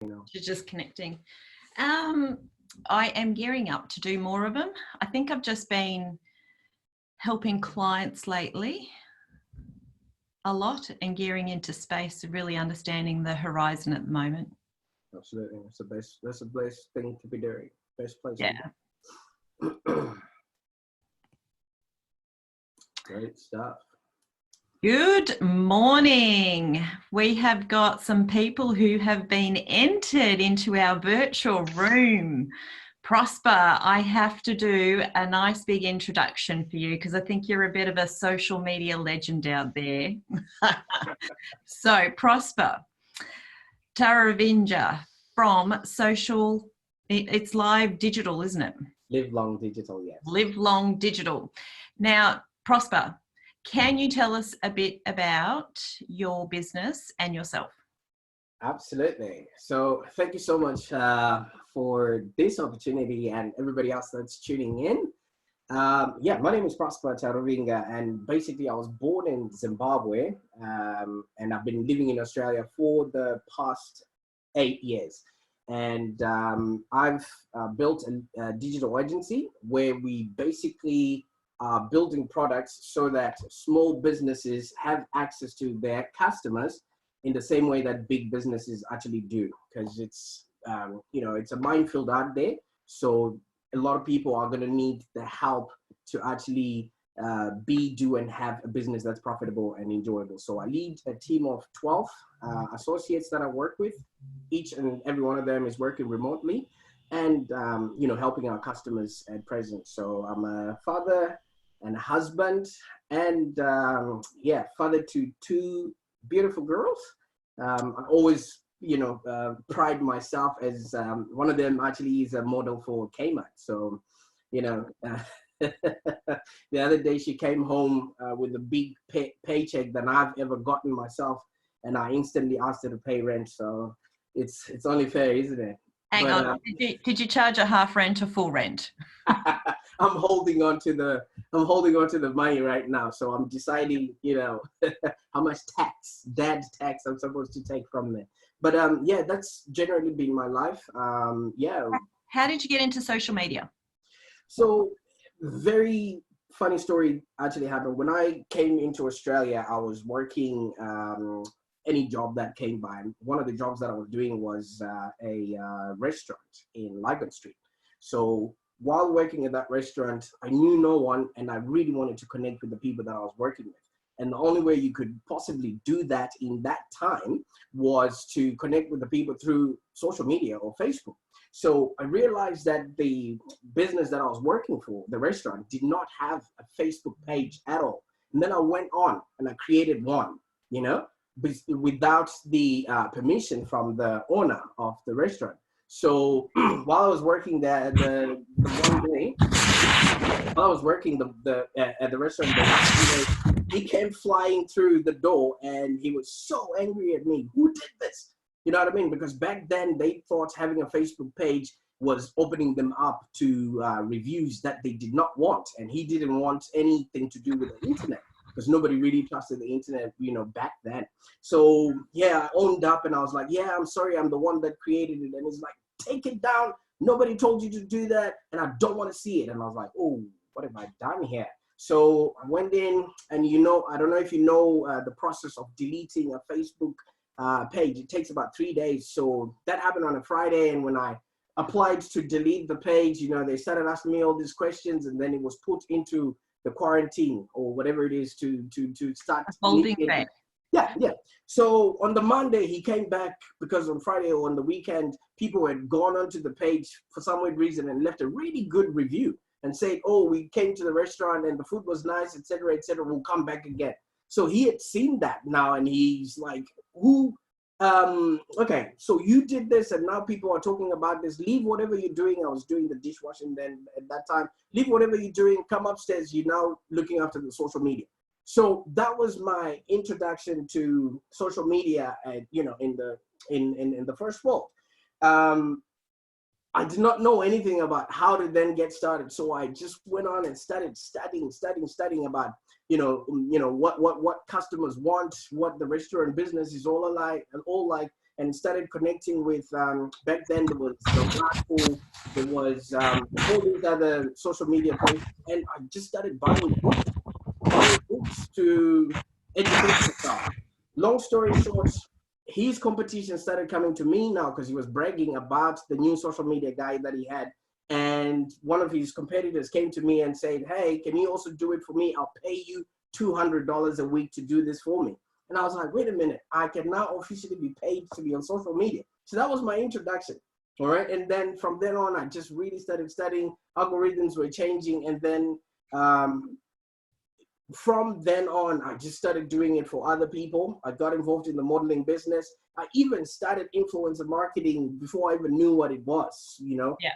You're just connecting. I am gearing up to do more of them. I think I've just been helping clients lately a lot and gearing into space, really understanding the horizon at the moment. Absolutely. That's the best thing to be doing. Best place. Yeah. Great stuff. Good morning. We have got some people who have been entered into our virtual room. Prosper, I have to do a nice big introduction for you because I think you're a bit of a social media legend out there. So, Prosper, Taruvinga from social, it's live digital, isn't it? Live long digital, yes. Live long digital. Now, Prosper, can you tell us a bit about your business and yourself? Absolutely. So thank you so much for this opportunity and everybody else that's tuning in. My name is Prosper Taruvinga, and basically I was born in Zimbabwe, and I've been living in Australia for the past 8 years. And I've built a digital agency where we basically are building products so that small businesses have access to their customers in the same way that big businesses actually do, because it's it's a minefield out there. So a lot of people are going to need the help to actually do and have a business that's profitable and enjoyable. So I lead a team of 12 associates that I work with. Each and every one of them is working remotely and helping our customers at present. So I'm a father and a husband, and father to 2 beautiful girls. I always pride myself as one of them actually is a model for Kmart. So the other day she came home with a big paycheck than I've ever gotten myself, and I instantly asked her to pay rent. So it's only fair, isn't it? Hang on, did you charge a half rent or full rent? I'm holding on to the money right now. So I'm deciding, how much dad tax I'm supposed to take from there. But that's generally been my life. How did you get into social media? So very funny story actually happened. When I came into Australia, I was working any job that came by. One of the jobs that I was doing was a restaurant in Lygon Street. So while working at that restaurant, I knew no one, and I really wanted to connect with the people that I was working with. And the only way you could possibly do that in that time was to connect with the people through social media or Facebook. So I realized that the business that I was working for, the restaurant, did not have a Facebook page at all. And then I went on and I created one, without the permission from the owner of the restaurant. So while I was working there, the one day, while I was working at the restaurant, he came flying through the door and he was so angry at me. Who did this? You know what I mean? Because back then they thought having a Facebook page was opening them up to reviews that they did not want. And he didn't want anything to do with the internet, because nobody really trusted the internet, back then. So I owned up and I was like, I'm sorry, I'm the one that created it. And he's like, take it down. Nobody told you to do that, and I don't want to see it. And I was like, oh, what have I done here? So I went in, and I don't know if you know the process of deleting a Facebook page. It takes about 3 days. So that happened on a Friday, and when I applied to delete the page, they started asking me all these questions, and then it was put into the quarantine or whatever it is to start holding back. Yeah. So on the Monday, he came back because on Friday or on the weekend, people had gone onto the page for some weird reason and left a really good review and said, oh, we came to the restaurant and the food was nice, etc., we'll come back again. So he had seen that now, and he's like, okay, so you did this and now people are talking about this. Leave whatever you're doing. I was doing the dishwashing then at that time. Leave whatever you're doing, come upstairs. You're now looking after the social media. So that was my introduction to social media, in the first world. I did not know anything about how to then get started. So I just went on and started studying about, what customers want, what the restaurant business is all like, and started connecting with, back then there was the Blackpool, there was all these other social media places, and I just started buying books to educate myself. Long story short, his competition started coming to me now because he was bragging about the new social media guy that he had. And one of his competitors came to me and said, hey, can you also do it for me? I'll pay you $200 a week to do this for me. And I was like, wait a minute, I can now officially be paid to be on social media. So that was my introduction. All right. And then from then on, I just really started studying. Algorithms were changing. And then from then on, I just started doing it for other people. I got involved in the modeling business. I even started influencer marketing before I even knew what it was,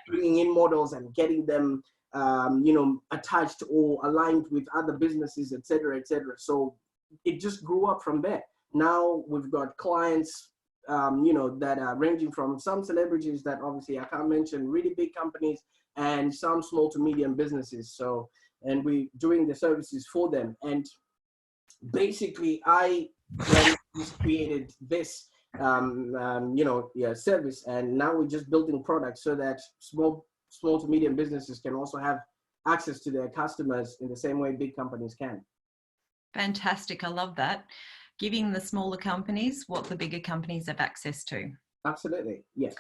bringing in models and getting them, attached or aligned with other businesses, et cetera, et cetera. So it just grew up from there. Now we've got clients, that are ranging from some celebrities that obviously I can't mention, really big companies, and some small to medium businesses. So, and we're doing the services for them. And basically I just created this, service. And now we're just building products so that small to medium businesses can also have access to their customers in the same way big companies can. Fantastic. I love that. Giving the smaller companies what the bigger companies have access to. Absolutely. Yes.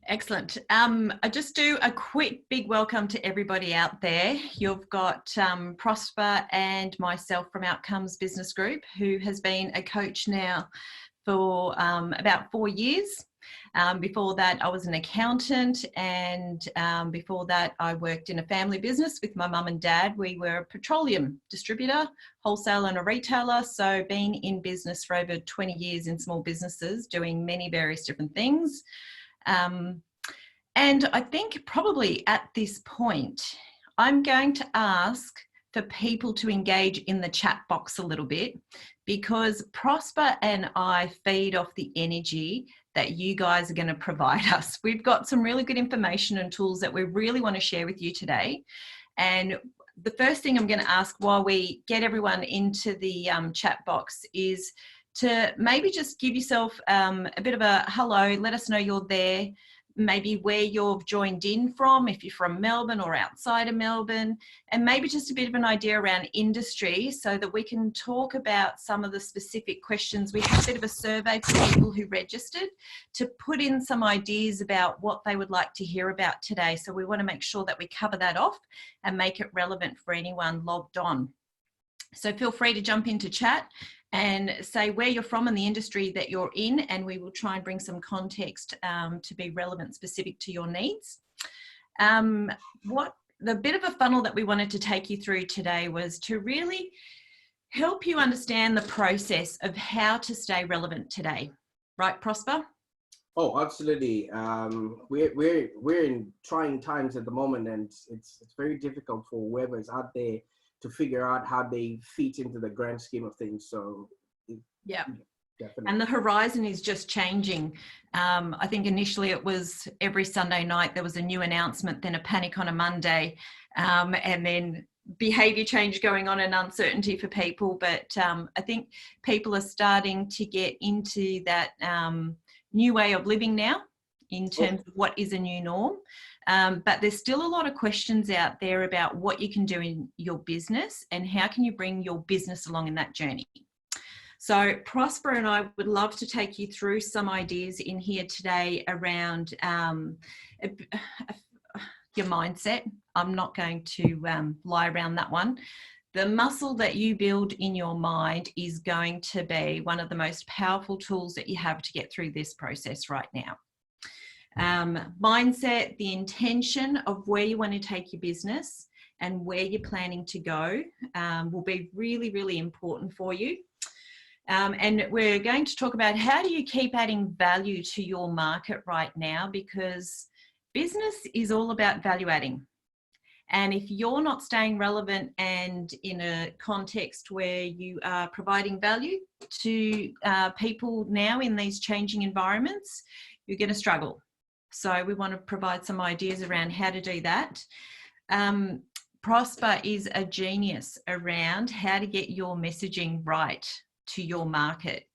Excellent. I just do a quick big welcome to everybody out there. You've got Prosper and myself from Outcomes Business Group, who has been a coach now for about 4 years. Before that, I was an accountant, and before that, I worked in a family business with my mum and dad. We were a petroleum distributor, wholesaler and a retailer, so been in business for over 20 years in small businesses, doing many various different things. And I think probably at this point, I'm going to ask for people to engage in the chat box a little bit, because Prosper and I feed off the energy that you guys are going to provide us. We've got some really good information and tools that we really want to share with you today. And the first thing I'm going to ask while we get everyone into the chat box is to maybe just give yourself a bit of a hello, let us know you're there, maybe where you've joined in from, if you're from Melbourne or outside of Melbourne, and maybe just a bit of an idea around industry so that we can talk about some of the specific questions. We had a bit of a survey for people who registered to put in some ideas about what they would like to hear about today. So we want to make sure that we cover that off and make it relevant for anyone logged on. So feel free to jump into chat and say where you're from and the industry that you're in, and we will try and bring some context to be relevant, specific to your needs. The bit of a funnel that we wanted to take you through today was to really help you understand the process of how to stay relevant today. Right, Prosper? Oh, absolutely. We're in trying times at the moment, and it's very difficult for whoever is out there to figure out how they fit into the grand scheme of things. So yeah, definitely. And the horizon is just changing. I think initially it was every Sunday night there was a new announcement, then a panic on a Monday, and then behavior change going on and uncertainty for people. But I think people are starting to get into that new way of living now in terms of what is a new norm. But there's still a lot of questions out there about what you can do in your business and how can you bring your business along in that journey. So Prosper and I would love to take you through some ideas in here today around your mindset. I'm not going to lie around that one. The muscle that you build in your mind is going to be one of the most powerful tools that you have to get through this process right now. Mindset, the intention of where you want to take your business and where you're planning to go will be really, really important for you. And we're going to talk about how do you keep adding value to your market right now, because business is all about value adding. And if you're not staying relevant and in a context where you are providing value to people now in these changing environments, you're going to struggle. So we want to provide some ideas around how to do that. Prosper is a genius around how to get your messaging right to your market.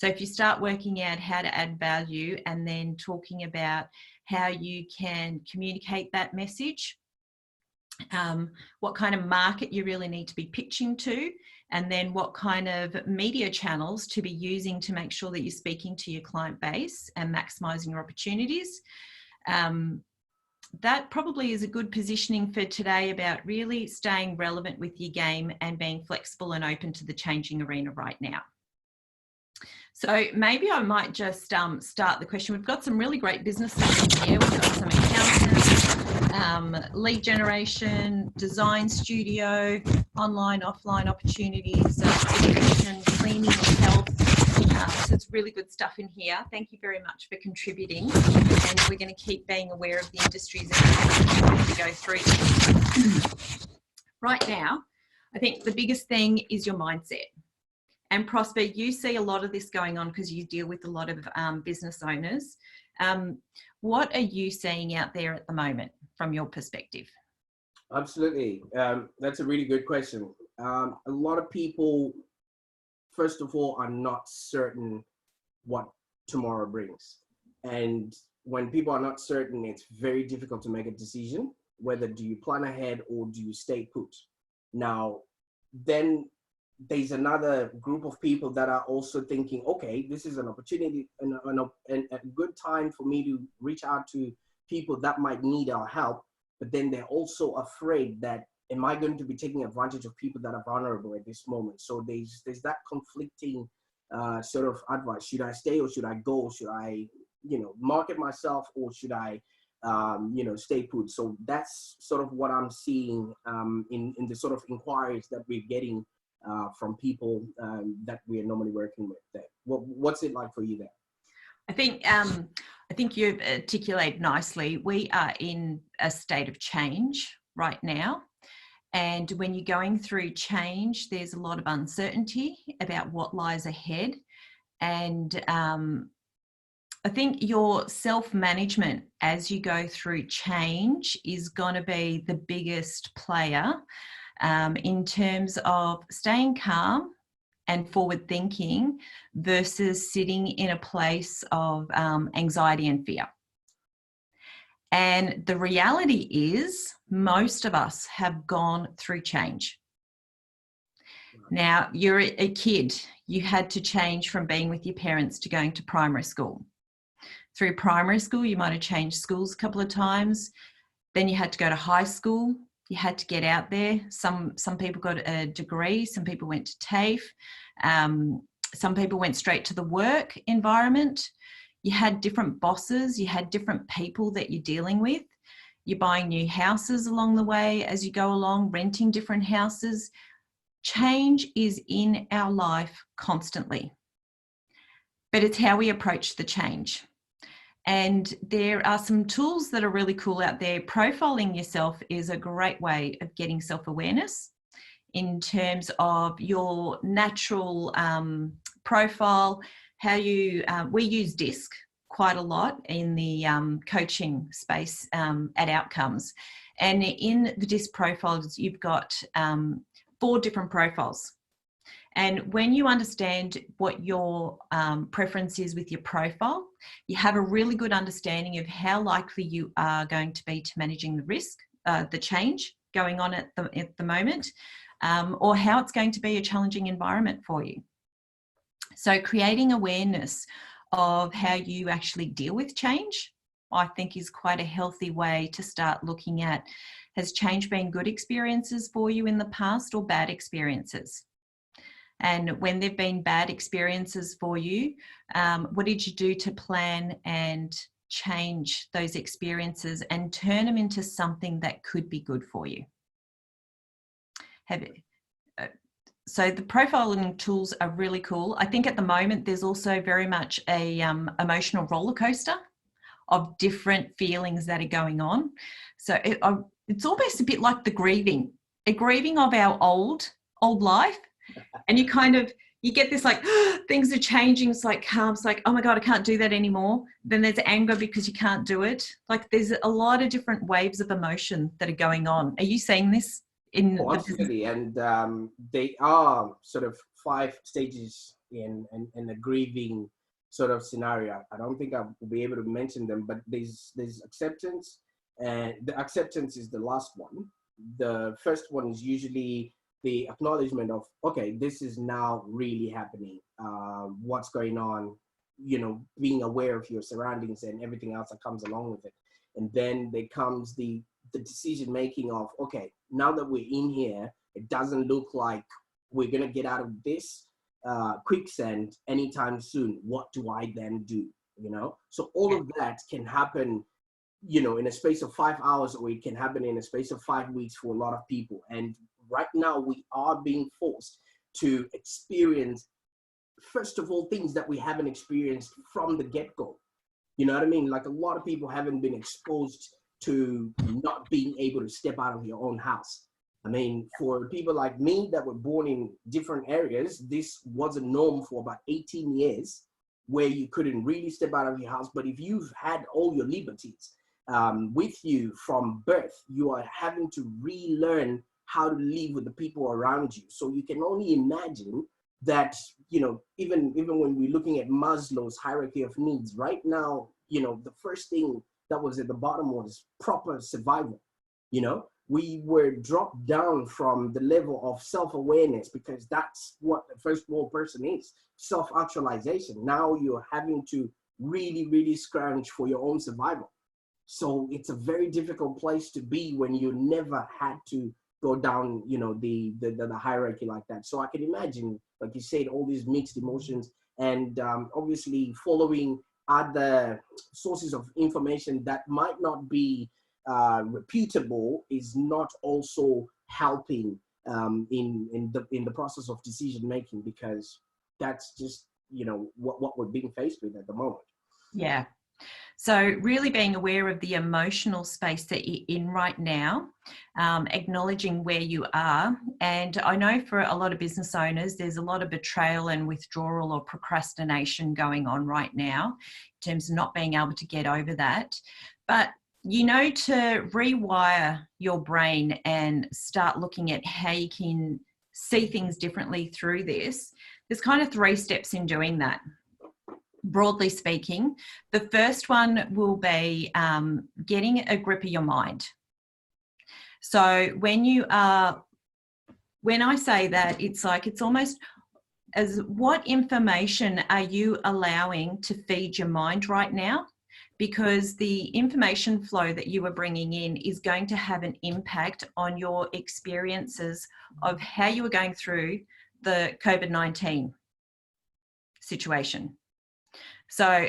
So if you start working out how to add value and then talking about how you can communicate that message, what kind of market you really need to be pitching to, and then what kind of media channels to be using to make sure that you're speaking to your client base and maximizing your opportunities. That probably is a good positioning for today about really staying relevant with your game and being flexible and open to the changing arena right now. So maybe I might just start the question. We've got some really great businesses in here. We've got some accountants, lead generation, design studio, online, offline opportunities, education, cleaning, health. So it's really good stuff in here. Thank you very much for contributing. And we're going to keep being aware of the industries as we go through. Right now, I think the biggest thing is your mindset. And Prosper, you see a lot of this going on because you deal with a lot of business owners. What are you seeing out there at the moment from your perspective? Absolutely. That's a really good question. A lot of people, first of all, are not certain what tomorrow brings. And when people are not certain, it's very difficult to make a decision, whether do you plan ahead or do you stay put. Now, then there's another group of people that are also thinking, okay, this is an opportunity and a good time for me to reach out to people that might need our help. But then they're also afraid that, am I going to be taking advantage of people that are vulnerable at this moment? So there's that conflicting sort of advice. Should I stay or should I go? Should I, market myself or should I, stay put? So that's sort of what I'm seeing in the sort of inquiries that we're getting from people that we are normally working with there. What's it like for you there? I think you've articulated nicely. We are in a state of change right now. And when you're going through change, there's a lot of uncertainty about what lies ahead. And I think your self-management as you go through change is going to be the biggest player in terms of staying calm and forward thinking versus sitting in a place of anxiety and fear. And the reality is most of us have gone through change. Now, you're a kid. You had to change from being with your parents to going to primary school. Through primary school, you might have changed schools a couple of times. Then you had to go to high school. You had to get out there. Some people got a degree. Some people went to TAFE. Some people went straight to the work environment. You had different bosses. You had different people that you're dealing with. You're buying new houses along the way as you go along, renting different houses. Change is in our life constantly, but it's how we approach the change. And there are some tools that are really cool out there. Profiling yourself is a great way of getting self-awareness in terms of your natural profile, how you, we use DISC quite a lot in the coaching space at Outcomes. And in the DISC profiles, you've got 4 different profiles. And when you understand what your preference is with your profile, you have a really good understanding of how likely you are going to be to managing the risk, the change going on at the moment, or how it's going to be a challenging environment for you. So creating awareness of how you actually deal with change, I think is quite a healthy way to start looking at, has change been good experiences for you in the past or bad experiences? And when there've been bad experiences for you, what did you do to plan and change those experiences and turn them into something that could be good for you? So the profiling tools are really cool. I think at the moment there's also very much a emotional roller coaster of different feelings that are going on. So it's almost a bit like the grieving of our old life. And you get this like, things are changing. It's like calm. It's like, oh my God, I can't do that anymore. Then there's anger because you can't do it. Like there's a lot of different waves of emotion that are going on. Are you seeing this in Oh, the business? absolutely. And they are sort of 5 stages in a grieving sort of scenario. I don't think I will be able to mention them, but there's acceptance, and the acceptance is the last one. The first one is usually the acknowledgement of, okay, this is now really happening. What's going on? Being aware of your surroundings and everything else that comes along with it. And then there comes the decision making of, okay, now that we're in here, it doesn't look like we're going to get out of this quicksand anytime soon. What do I then do? So all of that can happen, in a space of 5 hours, or it can happen in a space of 5 weeks for a lot of people. And right now we are being forced to experience, first of all, things that we haven't experienced from the get-go. You know what I mean? Like, a lot of people haven't been exposed to not being able to step out of your own house. I mean, for people like me that were born in different areas, this was a norm for about 18 years, where you couldn't really step out of your house. But if you've had all your liberties with you from birth, you are having to relearn how to live with the people around you. So you can only imagine that, even when we're looking at Maslow's hierarchy of needs, right now, the first thing that was at the bottom was proper survival. We were dropped down from the level of self-awareness, because that's what the first world person is, self-actualization. Now you're having to really, really scrounge for your own survival. So it's a very difficult place to be when you never had to go down, the hierarchy like that. So I can imagine, like you said, all these mixed emotions, and obviously following other sources of information that might not be reputable is not also helping in the process of decision making, because that's just what we're being faced with at the moment. Yeah. So really being aware of the emotional space that you're in right now, acknowledging where you are. And I know for a lot of business owners, there's a lot of betrayal and withdrawal or procrastination going on right now in terms of not being able to get over that. But to rewire your brain and start looking at how you can see things differently through this, there's kind of 3 steps in doing that. Broadly speaking, the first one will be getting a grip of your mind. So when I say that, it's almost as, what information are you allowing to feed your mind right now? Because the information flow that you are bringing in is going to have an impact on your experiences of how you are going through the COVID-19 situation. So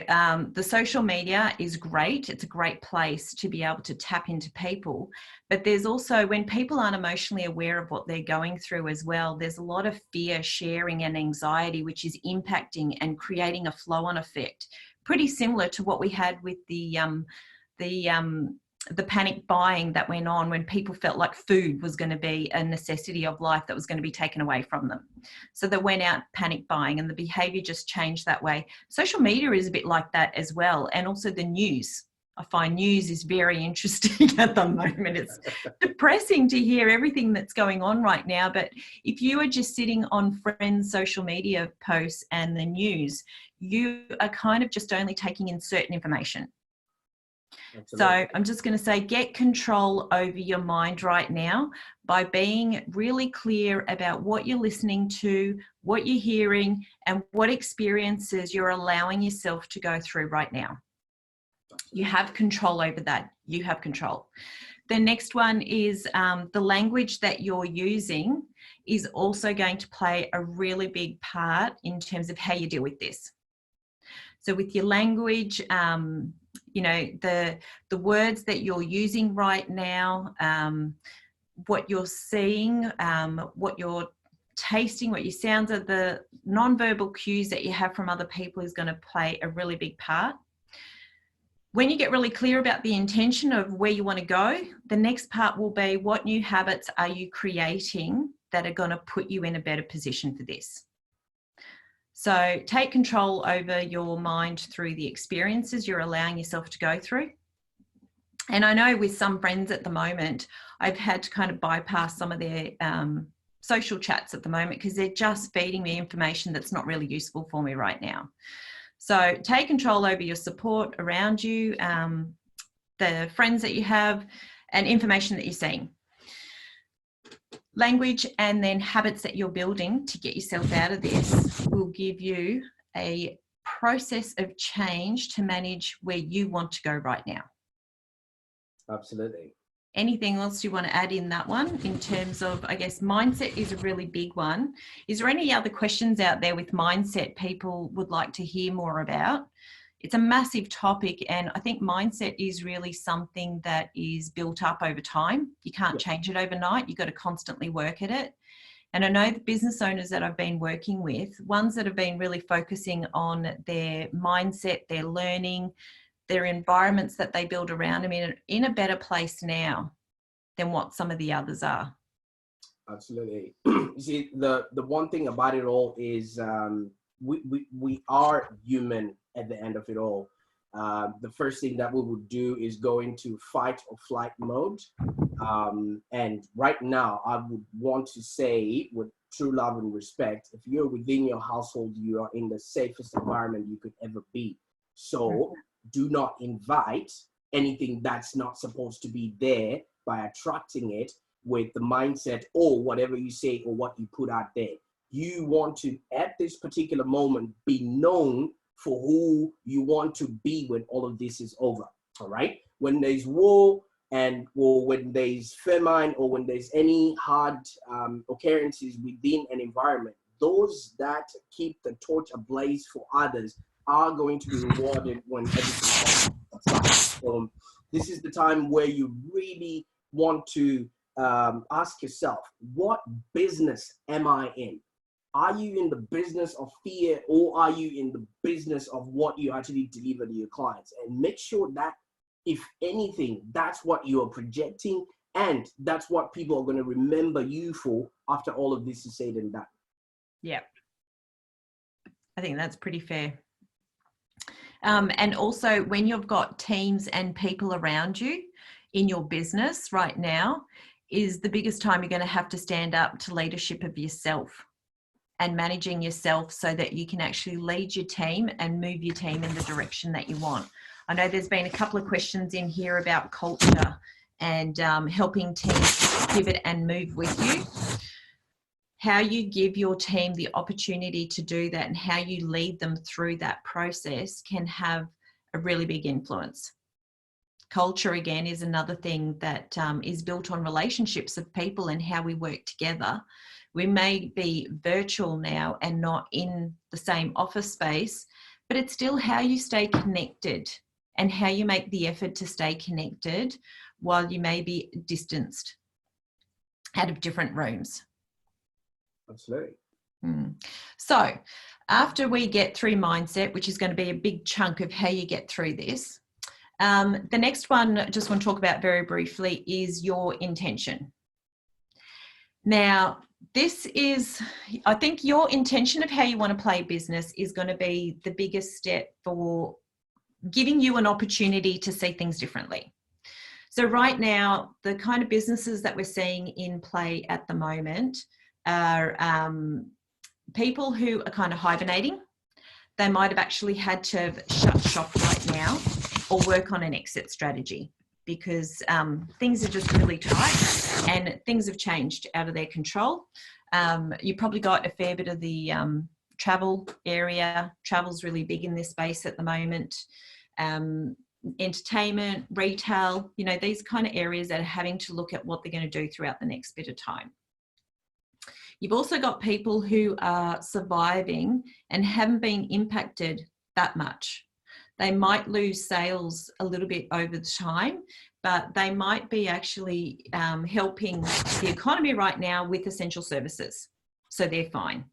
the social media is great. It's a great place to be able to tap into people. But there's also, when people aren't emotionally aware of what they're going through as well, there's a lot of fear, sharing and anxiety, which is impacting and creating a flow-on effect. Pretty similar to what we had with the panic buying that went on when people felt like food was going to be a necessity of life that was going to be taken away from them. So they went out panic buying, and the behavior just changed that way. Social media is a bit like that as well. And also the news. I find news is very interesting at the moment. It's depressing to hear everything that's going on right now. But if you are just sitting on friends' social media posts and the news, you are kind of just only taking in certain information. Absolutely. So I'm just going to say, get control over your mind right now by being really clear about what you're listening to, what you're hearing, and what experiences you're allowing yourself to go through right now. You have control over that. You have control. The next one is the language that you're using is also going to play a really big part in terms of how you deal with this. So with your language, the words that you're using right now, what you're seeing, what you're tasting, what your sounds are, the nonverbal cues that you have from other people is going to play a really big part. When you get really clear about the intention of where you want to go, the next part will be, what new habits are you creating that are going to put you in a better position for this? So take control over your mind through the experiences you're allowing yourself to go through. And I know with some friends at the moment, I've had to kind of bypass some of their social chats at the moment because they're just feeding me information that's not really useful for me right now. So take control over your support around you, the friends that you have, and information that you're seeing. Language and then habits that you're building to get yourself out of this will give you a process of change to manage where you want to go right now. Absolutely. Anything else you want to add in that one in terms of, I guess, mindset is a really big one. Is there any other questions out there with mindset people would like to hear more about? It's a massive topic, and I think mindset is really something that is built up over time. You can't change it overnight. You've got to constantly work at it. And I know the business owners that I've been working with, ones that have been really focusing on their mindset, their learning, their environments that they build around them in a better place now than what some of the others are. Absolutely. You see, the one thing about it all is we are human at the end of it all. The first thing that we would do is go into fight or flight mode. And right now, I would want to say with true love and respect, if you're within your household, you are in the safest environment you could ever be. So do not invite anything that's not supposed to be there by attracting it with the mindset or whatever you say or what you put out there. You want to, at this particular moment, be known for who you want to be when all of this is over. All right. When there's war or when there's famine or when there's any hard occurrences within an environment, those that keep the torch ablaze for others are going to be rewarded when everything else. So this is the time where you really want to ask yourself, what business am I in? Are you in the business of fear, or are you in the business of what you actually deliver to your clients? And make sure that, if anything, that's what you are projecting, and that's what people are going to remember you for after all of this is said and done. Yeah, I think that's pretty fair. And also, when you've got teams and people around you in your business right now, is the biggest time you're going to have to stand up to leadership of yourself and managing yourself so that you can actually lead your team and move your team in the direction that you want. I know there's been a couple of questions in here about culture and helping teams pivot and move with you. How you give your team the opportunity to do that and how you lead them through that process can have a really big influence. Culture, again, is another thing that is built on relationships of people and how we work together. We may be virtual now and not in the same office space, but it's still how you stay connected and how you make the effort to stay connected while you may be distanced out of different rooms. Absolutely. So after we get through mindset, which is going to be a big chunk of how you get through this, the next one I just want to talk about very briefly is your intention. Now, this is, I think your intention of how you want to play business is going to be the biggest step for giving you an opportunity to see things differently. So right now, the kind of businesses that we're seeing in play at the moment are people who are kind of hibernating. They might have actually had to have shut shop right now or work on an exit strategy because things are just really tight and things have changed out of their control. You probably got a fair bit of the travel area. Travel's really big in this space at the moment. Entertainment, retail, you know, these kind of areas that are having to look at what they're going to do throughout the next bit of time. You've also got people who are surviving and haven't been impacted that much. They might lose sales a little bit over the time, but they might be actually helping the economy right now with essential services. So they're fine.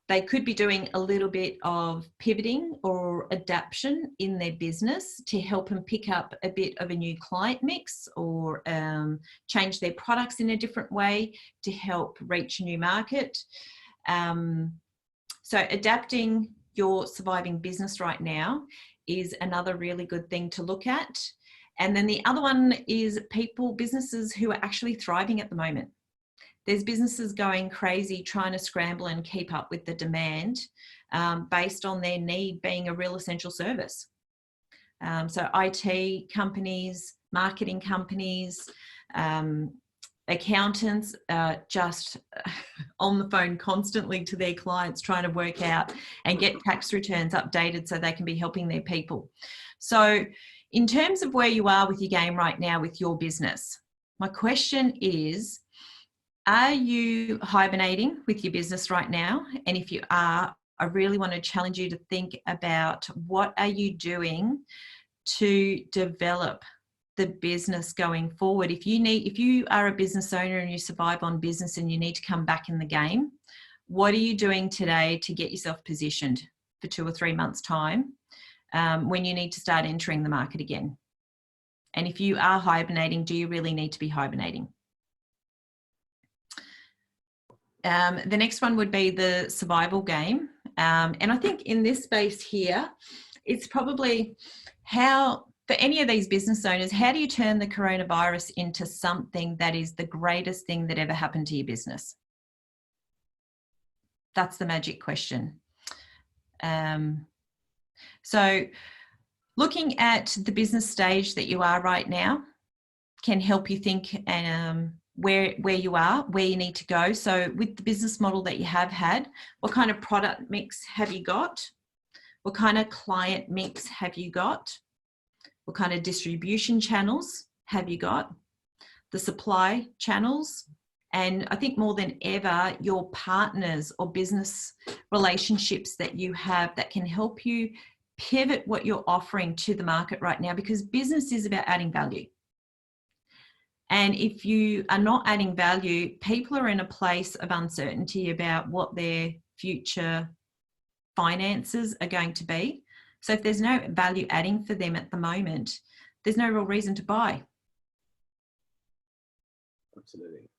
They could be doing a little bit of pivoting or adaptation in their business to help them pick up a bit of a new client mix or change their products in a different way to help reach a new market. So adapting your surviving business right now is another really good thing to look at. And then the other one is businesses who are actually thriving at the moment. There's businesses going crazy trying to scramble and keep up with the demand based on their need being a real essential service. So IT companies, marketing companies, accountants just on the phone constantly to their clients trying to work out and get tax returns updated so they can be helping their people. So in terms of where you are with your game right now with your business, my question is, are you hibernating with your business right now? And if you are, I really want to challenge you to think about what are you doing to develop the business going forward. If you are a business owner and you survive on business and you need to come back in the game, what are you doing today to get yourself positioned for 2 or 3 months' time when you need to start entering the market again? And if you are hibernating, do you really need to be hibernating? The next one would be the survival game. And I think in this space here, it's probably how, for any of these business owners, how do you turn the coronavirus into something that is the greatest thing that ever happened to your business? That's the magic question. So looking at the business stage that you are right now can help you think where you are, where you need to go. So with the business model that you have had, what kind of product mix have you got? What kind of client mix have you got? What kind of distribution channels have you got? The supply channels. And I think more than ever, your partners or business relationships that you have that can help you pivot what you're offering to the market right now, because business is about adding value. And if you are not adding value, people are in a place of uncertainty about what their future finances are going to be. So if there's no value adding for them at the moment, there's no real reason to buy. Absolutely.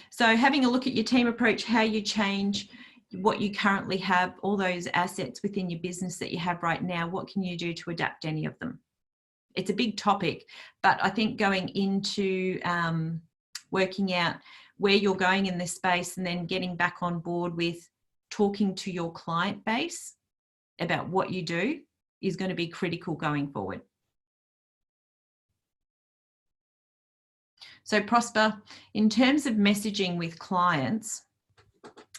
So having a look at your team approach, how you change what you currently have, all those assets within your business that you have right now, what can you do to adapt any of them? It's a big topic, but I think going into working out where you're going in this space and then getting back on board with talking to your client base about what you do is going to be critical going forward. So Prosper, in terms of messaging with clients,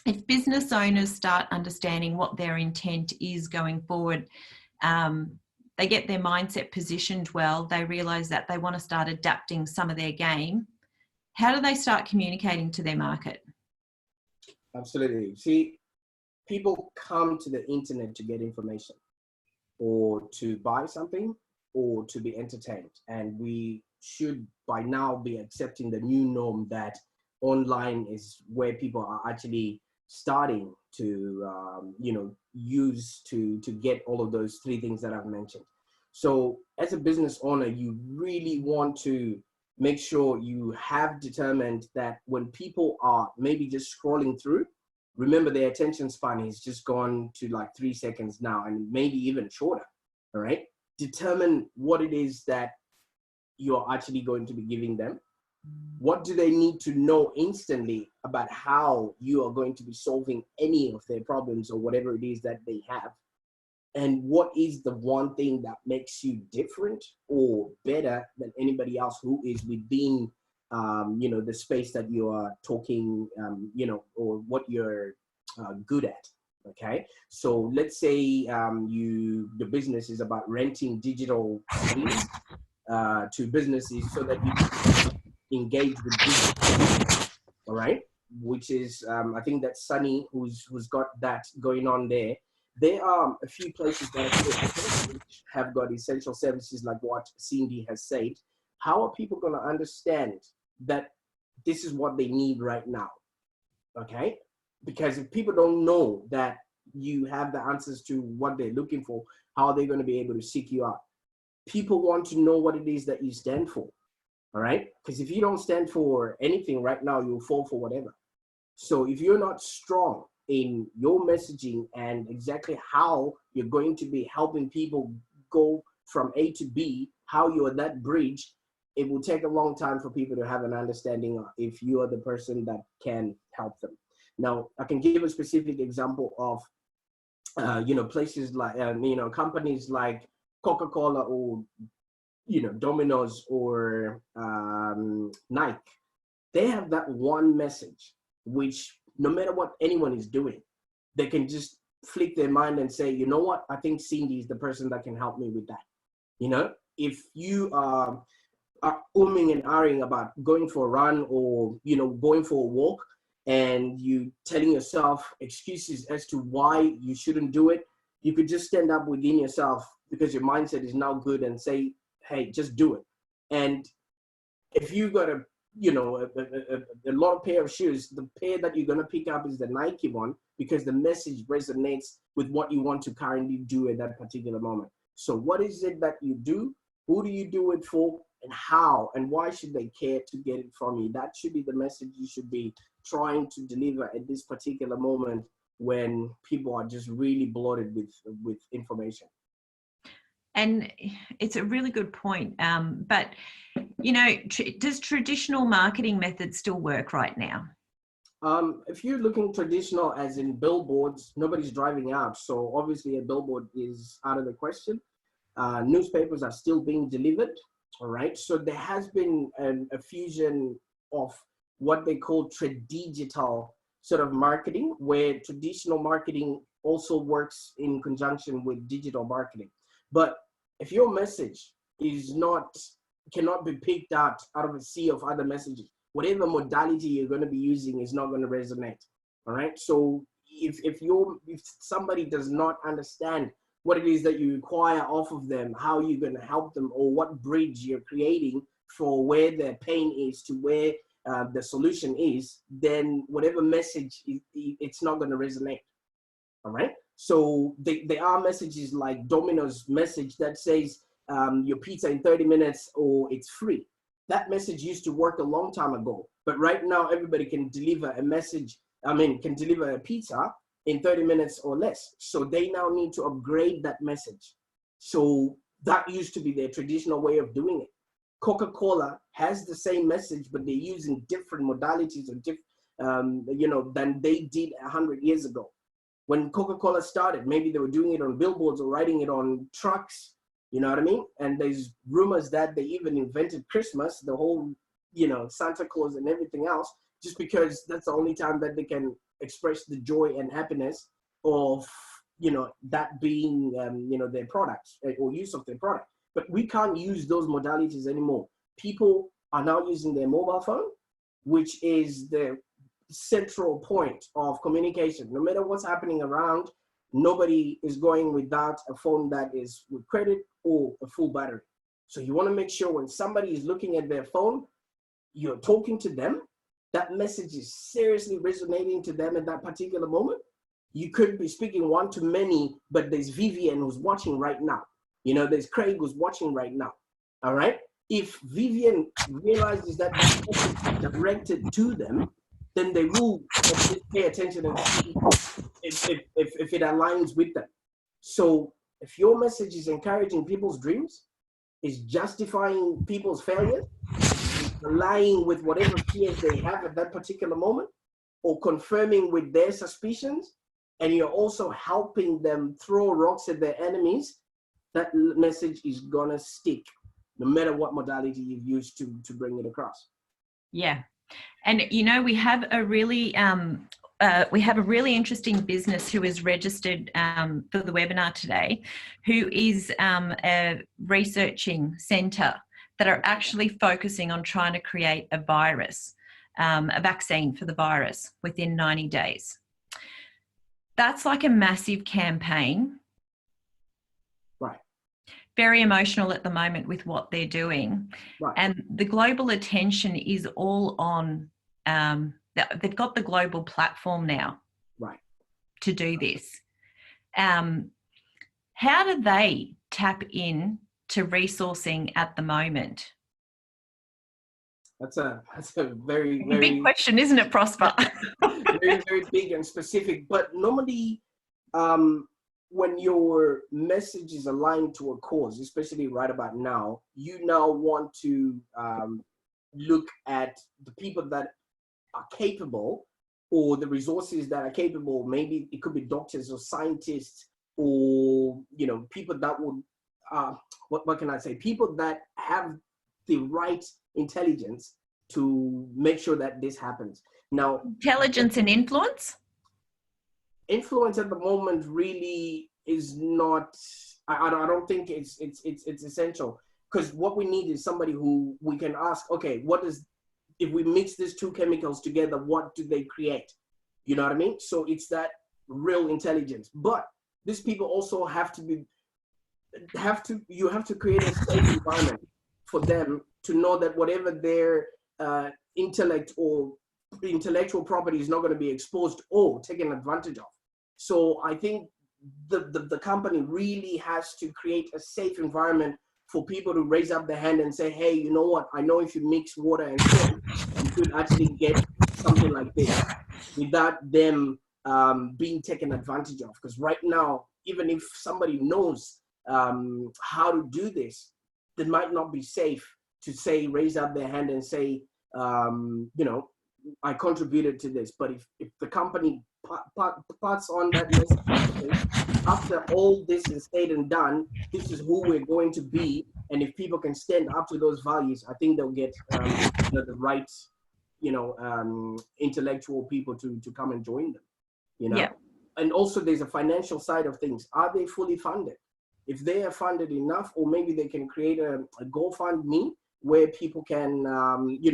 if business owners start understanding what their intent is going forward, they get their mindset positioned well, they realize that they want to start adapting some of their game. How do they start communicating to their market? Absolutely. See, people come to the internet to get information or to buy something or to be entertained. And we should by now be accepting the new norm that online is where people are actually starting to, use to get all of those 3 things that I've mentioned. So as a business owner, you really want to make sure you have determined that when people are maybe just scrolling through, remember their attention span is just gone to like 3 seconds now and maybe even shorter, all right? Determine what it is that you're actually going to be giving them. What do they need to know instantly about how you are going to be solving any of their problems or whatever it is that they have? And what is the one thing that makes you different or better than anybody else who is within, the space that you are talking, or what you're good at, okay? So let's say the business is about renting digital things to businesses so that you can engage with business, all right? Which is, I think that's Sunny who's got that going on there. There are a few places that have got essential services like what Cindy has said. How are people going to understand that this is what they need right now? Okay? Because if people don't know that you have the answers to what they're looking for, how are they going to be able to seek you out? People want to know what it is that you stand for. All right? Because if you don't stand for anything right now, you'll fall for whatever. So if you're not strong in your messaging and exactly how you're going to be helping people go from A to B, how you're that bridge, it will take a long time for people to have an understanding of if you are the person that can help them. Now, I can give a specific example of, places like, companies like Coca-Cola or, Domino's or Nike. They have that one message, which no matter what anyone is doing, they can just flick their mind and say, you know what, I think Cindy is the person that can help me with that. If you are umming and ahhing about going for a run or, going for a walk, and you telling yourself excuses as to why you shouldn't do it, you could just stand up within yourself because your mindset is now good and say, hey, just do it. And if you got a lot of pair of shoes, the pair that you're going to pick up is the Nike one, because the message resonates with what you want to currently do at that particular moment. So what is it that you do? Who do you do it for? And how? And why should they care to get it from you? That should be the message you should be trying to deliver at this particular moment when people are just really bloated with information. And it's a really good point. But, does traditional marketing methods still work right now? If you're looking traditional as in billboards, nobody's driving out. So obviously a billboard is out of the question. Newspapers are still being delivered. All right. So there has been a fusion of what they call tradigital sort of marketing, where traditional marketing also works in conjunction with digital marketing. But if your message cannot be picked out of a sea of other messages, whatever modality you're going to be using is not going to resonate. All right. So if somebody does not understand what it is that you require off of them, how you're going to help them, or what bridge you're creating for where their pain is to where the solution is, then whatever message, it's not going to resonate. All right. So there are messages like Domino's message that says your pizza in 30 minutes or it's free. That message used to work a long time ago, but right now everybody can deliver can deliver a pizza in 30 minutes or less. So they now need to upgrade that message. So that used to be their traditional way of doing it. Coca-Cola has the same message, but they're using different modalities or than they did 100 years ago. When Coca-Cola started, maybe they were doing it on billboards or writing it on trucks, you know what I mean? And there's rumors that they even invented Christmas, the whole, Santa Claus and everything else, just because that's the only time that they can express the joy and happiness of, that being, their products or use of their product. But we can't use those modalities anymore. People are now using their mobile phone, which is the central point of communication. No matter what's happening around, nobody is going without a phone that is with credit or a full battery. So you want to make sure when somebody is looking at their phone, you're talking to them, that message is seriously resonating to them at that particular moment. You could be speaking one to many, but there's Vivian who's watching right now. There's Craig who's watching right now. All right. If Vivian realizes that that message is directed to them, then they will pay attention and see if it aligns with them. So if your message is encouraging people's dreams, is justifying people's failures, aligning with whatever fears they have at that particular moment, or confirming with their suspicions, and you're also helping them throw rocks at their enemies, that message is gonna stick, no matter what modality you've used to bring it across. Yeah. And, we have a really interesting business who is registered for the webinar today, who is a researching centre that are actually focusing on trying to create a vaccine for the virus within 90 days. That's like a massive campaign. Right. Very emotional at the moment with what they're doing. Right. And the global attention is all on, they've got the global platform now. Right. To do this. How do they tap in to resourcing at the moment? That's a very, very big question, isn't it, Prosper? Very, very big and specific. But normally, when your message is aligned to a cause, especially right about now, you now want to look at the people that are capable, or the resources that are capable. Maybe it could be doctors or scientists, or people that would what can I say? People that have the right intelligence to make sure that this happens. Now, intelligence and influence. Influence at the moment really is not. I don't think it's essential, because what we need is somebody who we can ask. Okay, if we mix these two chemicals together, what do they create? You know what I mean? So it's that real intelligence. But these people also you have to create a safe environment for them to know that whatever their intellect or intellectual property is not going to be exposed or taken advantage of. So I think the company really has to create a safe environment for people to raise up their hand and say, hey, you know what? I know if you mix water and salt, you could actually get something like this without them being taken advantage of. Because right now, even if somebody knows how to do this, they might not be safe to say, raise up their hand and say, I contributed to this. But if the company parts on that message, after all this is said and done, this is who we're going to be. And if people can stand up to those values, I think they'll get the right, intellectual people to come and join them. Yeah. And also there's a financial side of things. Are they fully funded? If they are funded enough, or maybe they can create a GoFundMe where people can,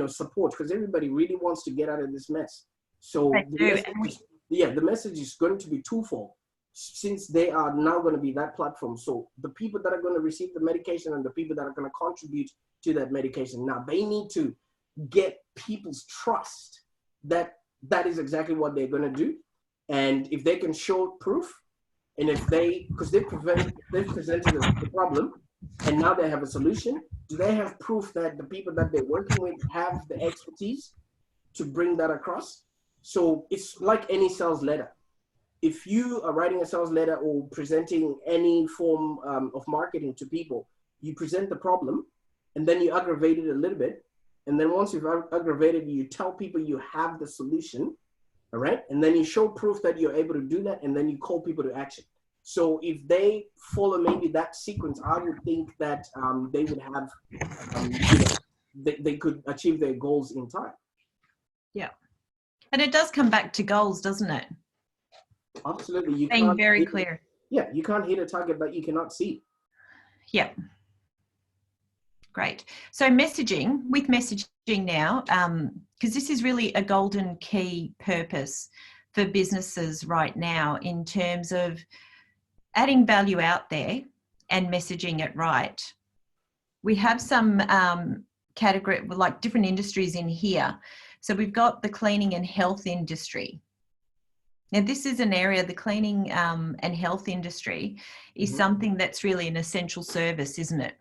support, because everybody really wants to get out of this mess. So the message is going to be twofold, since they are now going to be that platform. So the people that are going to receive the medication and the people that are going to contribute to that medication, now they need to get people's trust that that is exactly what they're going to do. And if they can show proof, and because they've presented the problem, and now they have a solution, do they have proof that the people that they're working with have the expertise to bring that across? So it's like any sales letter. If you are writing a sales letter or presenting any form of marketing to people, you present the problem, and then you aggravate it a little bit. And then once you've aggravated, you tell people you have the solution. All right. And then you show proof that you're able to do that. And then you call people to action. So if they follow maybe that sequence, I would think that they would have, they could achieve their goals in time. Yeah. And it does come back to goals, doesn't it? Absolutely. Being very clear. Yeah. You can't hit a target that you cannot see. Yeah. Great. So messaging now, because this is really a golden key purpose for businesses right now in terms of adding value out there and messaging it right. We have some category, like different industries in here. So we've got the cleaning and health industry. Now this is an area, the cleaning and health industry is something that's really an essential service, isn't it?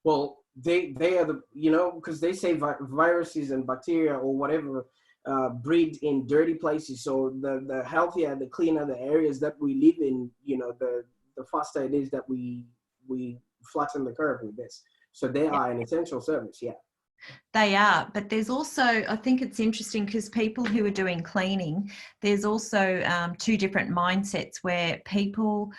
Well, they are because they say viruses and bacteria or whatever breed in dirty places. So the healthier, the cleaner the areas that we live in, the faster it is that we flatten the curve with this. So they are an essential service, yeah. They are, but there's also, I think it's interesting because people who are doing cleaning, there's also two different mindsets where people,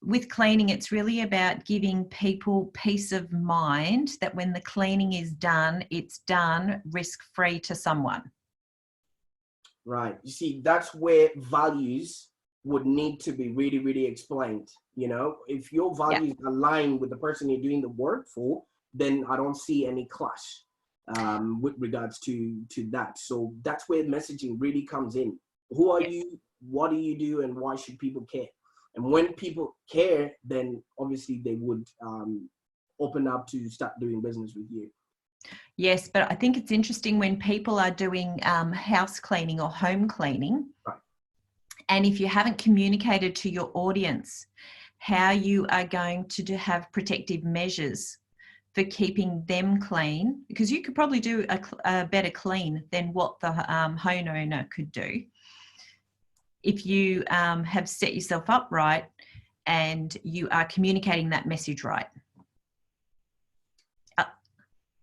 with cleaning, it's really about giving people peace of mind that when the cleaning is done, it's done risk-free to someone. Right. You see, that's where values would need to be really, really explained. If your values align with the person you're doing the work for, then I don't see any clash with regards to that. So that's where messaging really comes in. Who are you? What do you do? And why should people care? And when people care, then obviously they would open up to start doing business with you. Yes, but I think it's interesting when people are doing house cleaning or home cleaning. Right. And if you haven't communicated to your audience how you are going to have protective measures for keeping them clean, because you could probably do a better clean than what the homeowner could do. if you have set yourself up right and you are communicating that message right.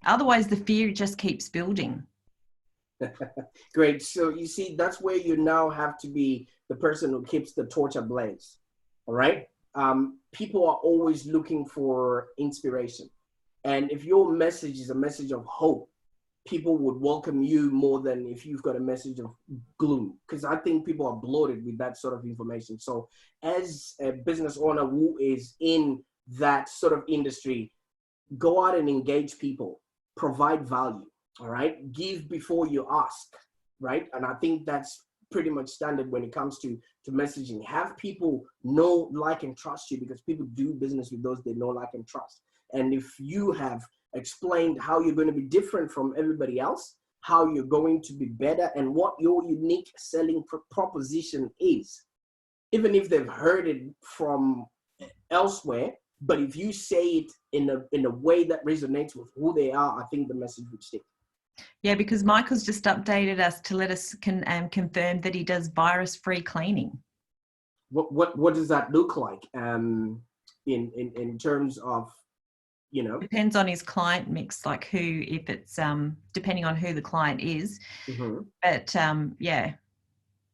Otherwise, the fear just keeps building. Great. So you see, that's where you now have to be the person who keeps the torch ablaze. All right. People are always looking for inspiration. And if your message is a message of hope, people would welcome you more than if you've got a message of gloom, because I think people are bloated with that sort of information. So as a business owner who is in that sort of industry, go out and engage people, provide value, all right? Give before you ask, right? And I think that's pretty much standard when it comes to messaging. Have people know, like, and trust you, because people do business with those they know, like, and trust. And if you have explained how you're going to be different from everybody else, how you're going to be better, and what your unique selling proposition is, even if they've heard it from elsewhere, but if you say it in a way that resonates with who they are, I think the message would stick. Yeah, because Michael's just updated us to let us confirm that he does virus-free cleaning. What does that look like in terms of, you know? Depends on his client mix, like who, if it's depending on who the client is. Mm-hmm. But yeah.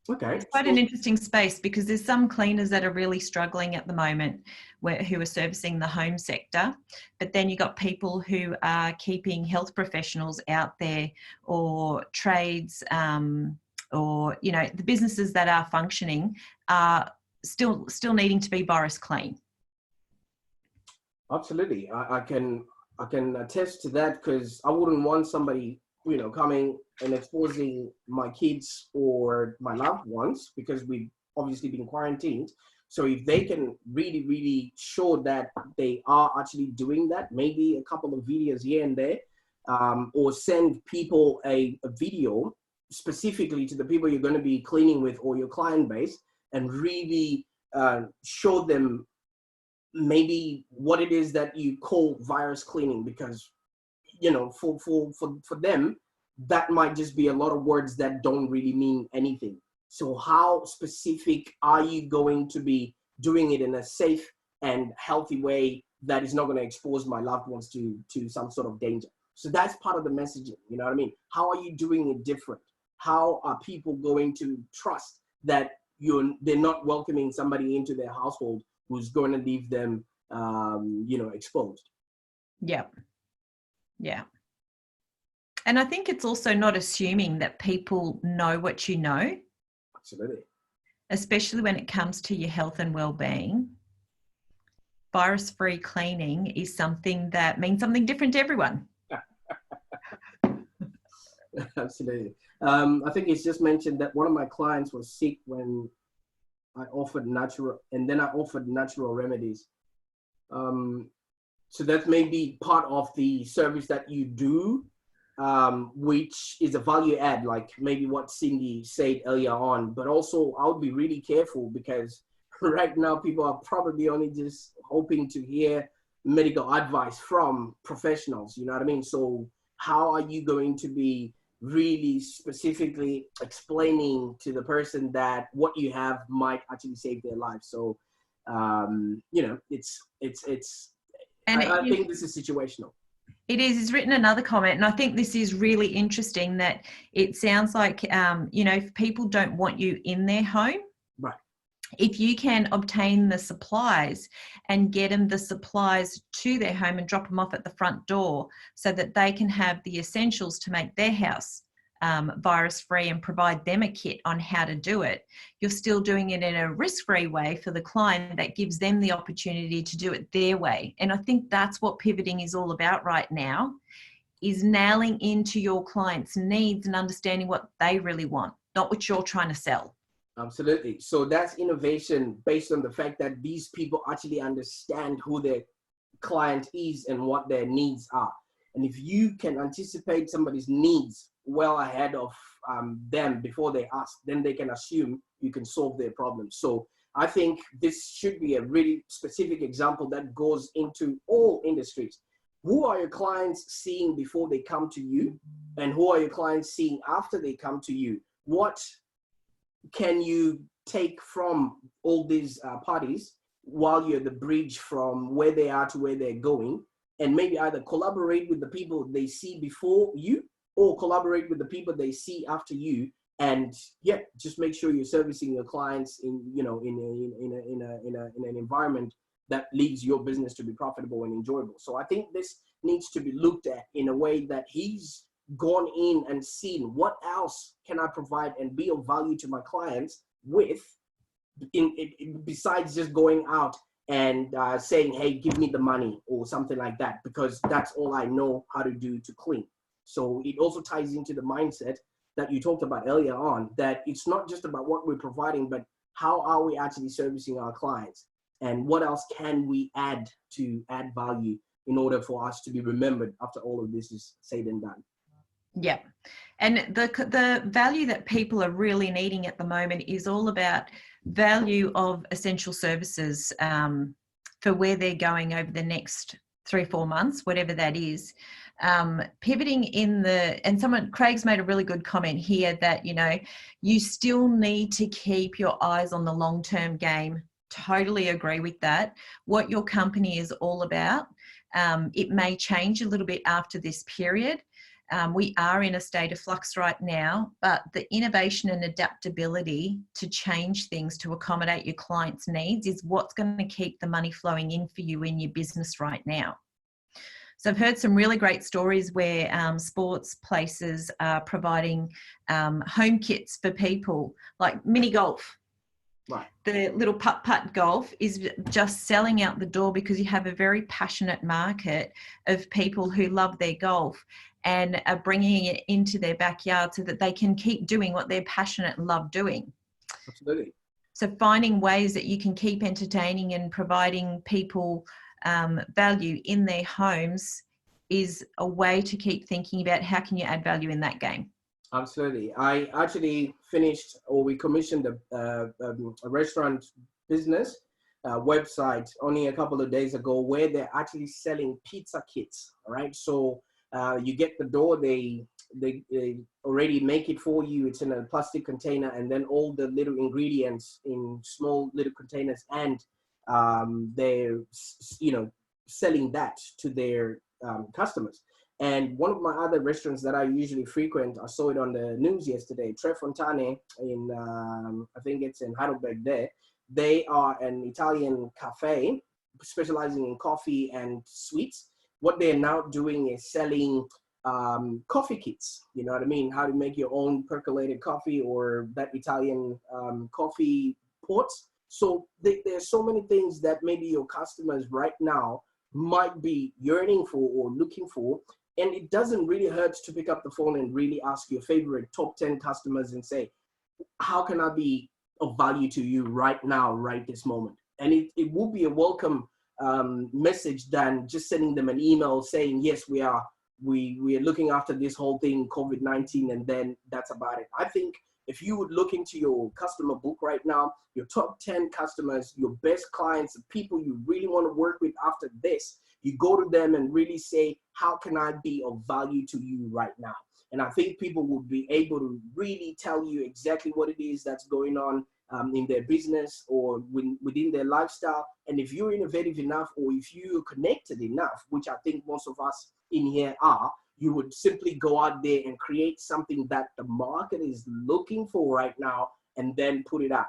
Okay. It's quite an interesting space, because there's some cleaners that are really struggling at the moment who are servicing the home sector. But then you've got people who are keeping health professionals out there, or trades, or, you know, the businesses that are functioning are still needing to be virus clean. Absolutely. I can attest to that, because I wouldn't want somebody, you know, coming and exposing my kids or my loved ones, because we've obviously been quarantined. So if they can really, really show that they are actually doing that, maybe a couple of videos here and there, or send people a video specifically to the people you're going to be cleaning with or your client base, and really show them maybe what it is that you call virus cleaning, because, you know, for them, that might just be a lot of words that don't really mean anything. So how specific are you going to be doing it in a safe and healthy way that is not going to expose my loved ones to some sort of danger? So that's part of the messaging, you know what I mean? How are you doing it different? How are people going to trust that they're not welcoming somebody into their household who's going to leave them, you know, exposed? Yeah. Yeah. And I think it's also not assuming that people know what you know. Absolutely. Especially when it comes to your health and well-being. Virus-free cleaning is something that means something different to everyone. Absolutely. I think it's just mentioned that one of my clients was sick when I offered natural remedies. So that may be part of the service that you do, which is a value add, like maybe what Cindy said earlier on. But also, I would be really careful, because right now people are probably only just hoping to hear medical advice from professionals, you know what I mean? So how are you going to be really specifically explaining to the person that what you have might actually save their life? So, you know, I think this is situational. It is. He's written another comment, and I think this is really interesting, that it sounds like, you know, if people don't want you in their home, right, if you can obtain the supplies and get them the supplies to their home and drop them off at the front door, so that they can have the essentials to make their house virus-free, and provide them a kit on how to do it, you're still doing it in a risk-free way for the client that gives them the opportunity to do it their way. And I think that's what pivoting is all about right now, is nailing into your client's needs and understanding what they really want, not what you're trying to sell. Absolutely. So that's innovation based on the fact that these people actually understand who their client is and what their needs are. And if you can anticipate somebody's needs well ahead of them before they ask, then they can assume you can solve their problems. So I think this should be a really specific example that goes into all industries. Who are your clients seeing before they come to you? And who are your clients seeing after they come to you? What can you take from all these parties while you're the bridge from where they are to where they're going, and maybe either collaborate with the people they see before you or collaborate with the people they see after you, and yeah, just make sure you're servicing your clients in, you know, in an environment that leads your business to be profitable and enjoyable. So I think this needs to be looked at in a way that he's gone in and seen what else can I provide and be of value to my clients with, besides just going out and saying, hey, give me the money or something like that, because that's all I know how to do to clean. So it also ties into the mindset that you talked about earlier on, that it's not just about what we're providing, but how are we actually servicing our clients, and what else can we add to add value in order for us to be remembered after all of this is said and done. Yeah. And the value that people are really needing at the moment is all about value of essential services for where they're going over the next 3-4 months, whatever that is. Pivoting and Craig's made a really good comment here that, you know, you still need to keep your eyes on the long-term game. Totally agree with that. What your company is all about. It may change a little bit after this period. We are in a state of flux right now, but the innovation and adaptability to change things to accommodate your clients' needs is what's going to keep the money flowing in for you in your business right now. So I've heard some really great stories where sports places are providing home kits for people, like mini golf. Right. The little putt-putt golf is just selling out the door because you have a very passionate market of people who love their golf and are bringing it into their backyard so that they can keep doing what they're passionate and love doing. Absolutely. So finding ways that you can keep entertaining and providing people value in their homes is a way to keep thinking about how can you add value in that game. Absolutely. I actually we commissioned a restaurant business website only a couple of days ago, where they're actually selling pizza kits. All right. So you get the door, they already make it for you. It's in a plastic container, and then all the little ingredients in small little containers, and they're, you know, selling that to their customers. And one of my other restaurants that I usually frequent, I saw it on the news yesterday, Tre Fontane in, I think it's in Heidelberg there. They are an Italian cafe specializing in coffee and sweets. What they're now doing is selling coffee kits. You know what I mean? How to make your own percolated coffee, or that Italian coffee pots. So there's so many things that maybe your customers right now might be yearning for or looking for. And it doesn't really hurt to pick up the phone and really ask your favorite top 10 customers and say, how can I be of value to you right now, right this moment? And it will be a welcome message than just sending them an email saying, yes, we are looking after this whole thing, COVID-19, and then that's about it. I think if you would look into your customer book right now, your top 10 customers, your best clients, the people you really want to work with after this, you go to them and really say, how can I be of value to you right now? And I think people will be able to really tell you exactly what it is that's going on in their business or within their lifestyle. And if you're innovative enough, or if you're connected enough, which I think most of us in here are, you would simply go out there and create something that the market is looking for right now and then put it out.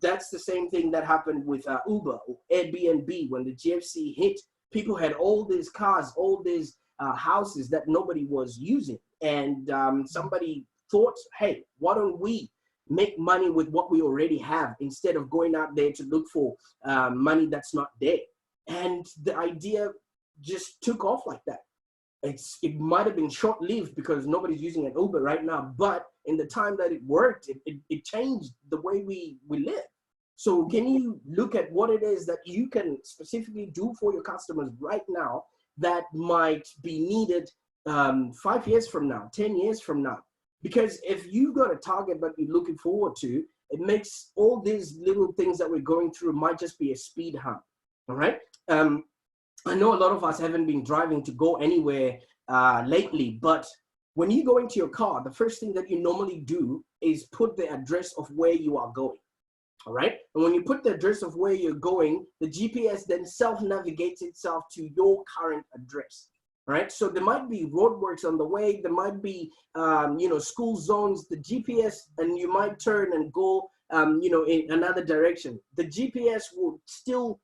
That's the same thing that happened with Uber or Airbnb. When the GFC hit, people had all these cars, all these houses that nobody was using. And somebody thought, hey, why don't we make money with what we already have instead of going out there to look for money that's not there? And the idea just took off like that. It might have been short-lived because nobody's using an Uber right now, but in the time that it worked, it changed the way we live. So can you look at what it is that you can specifically do for your customers right now that might be needed 5 years from now, 10 years from now? Because if you got a target that you're looking forward to, it makes all these little things that we're going through might just be a speed hump. All right. I know a lot of us haven't been driving to go anywhere lately, but When you go into your car, the first thing that you normally do is put the address of where you are going. All right. And when you put the address of where you're going, the GPS then self-navigates itself to your current address. Right. So there might be roadworks on the way. There might be, school zones, the GPS, and you might turn and go, in another direction. The GPS will still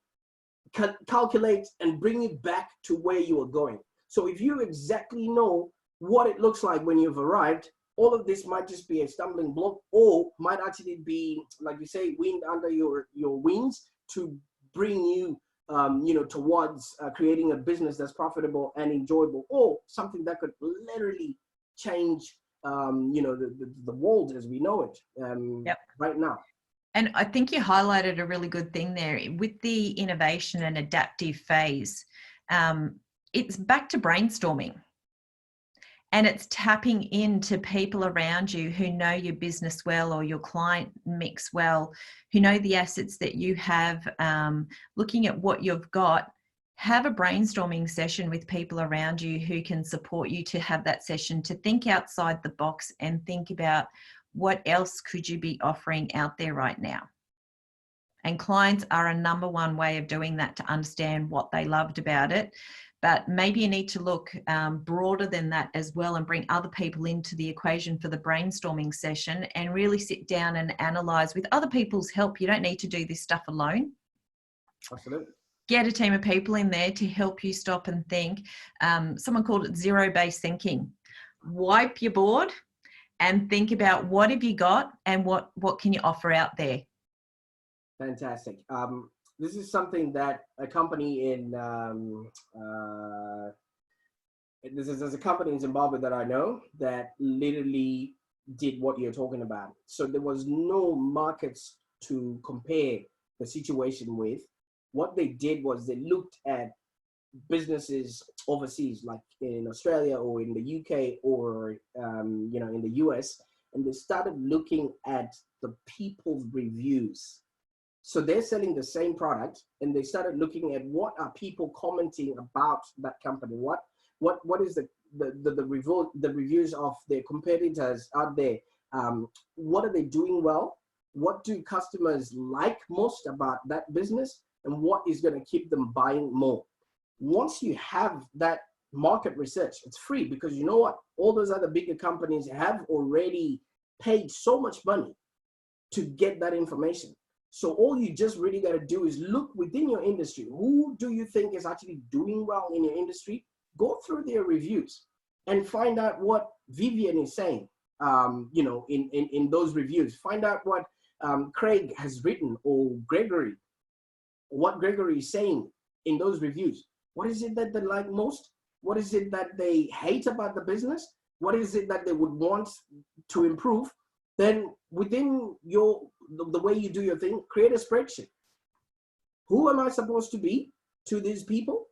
calculate and bring you back to where you are going. So if you exactly know what it looks like when you've arrived, all of this might just be a stumbling block, or might actually be, like you say, wind under your wings to bring you, towards creating a business that's profitable and enjoyable, or something that could literally change, the world as we know it right now. And I think you highlighted a really good thing there with the innovation and adaptive phase. It's back to brainstorming. And it's tapping into people around you who know your business well, or your client mix well, who know the assets that you have, looking at what you've got. Have a brainstorming session with people around you who can support you to have that session, to think outside the box and think about what else could you be offering out there right now. And clients are a number one way of doing that, to understand what they loved about it. But maybe you need to look broader than that as well, and bring other people into the equation for the brainstorming session, and really sit down and analyze with other people's help. You don't need to do this stuff alone. Absolutely. Get a team of people in there to help you stop and think. Someone called it zero-based thinking. Wipe your board and think about what have you got and what can you offer out there. Fantastic. This is something that a company there's a company in Zimbabwe that I know that literally did what you're talking about. So there was no markets to compare the situation with. What they did was they looked at businesses overseas, like in Australia or in the UK or in the US, and they started looking at the people's reviews. So they're selling the same product, and they started looking at what are people commenting about that company. What is the reviews of their competitors out there? What are they doing well? What do customers like most about that business? And what is going to keep them buying more? Once you have that market research, it's free, because you know what? All those other bigger companies have already paid so much money to get that information. So all you just really got to do is look within your industry. Who do you think is actually doing well in your industry? Go through their reviews and find out what Vivian is saying, in those reviews. Find out what Craig has written, or Gregory, what Gregory is saying in those reviews. What is it that they like most? What is it that they hate about the business? What is it that they would want to improve? Then within the way you do your thing, create a spreadsheet. Who am I supposed to be to these people?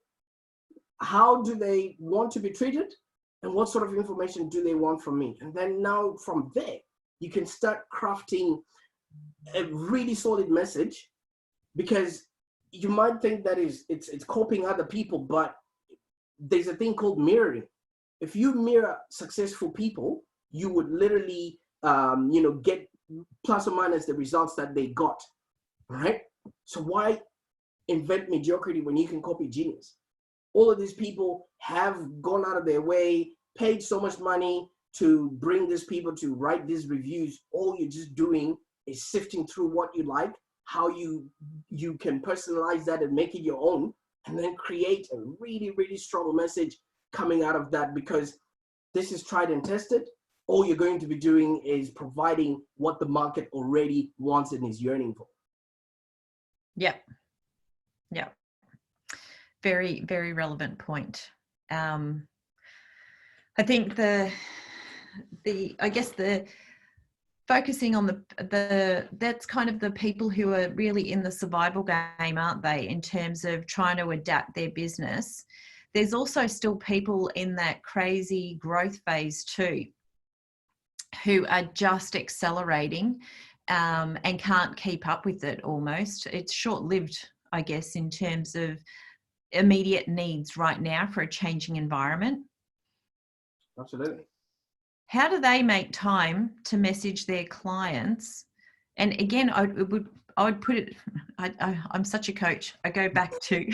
How do they want to be treated? And what sort of information do they want from me? And then now from there, you can start crafting a really solid message, because you might think that it's copying other people, but there's a thing called mirroring. If you mirror successful people, you would literally get plus or minus the results that they got, right? So why invent mediocrity when you can copy genius? All of these people have gone out of their way, paid so much money to bring these people to write these reviews. All you're just doing is sifting through what you like, how you can personalize that and make it your own, and then create a really, really strong message coming out of that, because this is tried and tested. All you're going to be doing is providing what the market already wants and is yearning for. Yep. Very, very relevant point. I think the focusing on that's kind of the people who are really in the survival game, aren't they, in terms of trying to adapt their business. There's also still people in that crazy growth phase too, who are just accelerating and can't keep up with it almost. It's short-lived, I guess, in terms of immediate needs right now for a changing environment. Absolutely. how do they make time to message their clients? And again, I would put it, I'm such a coach. I go back to,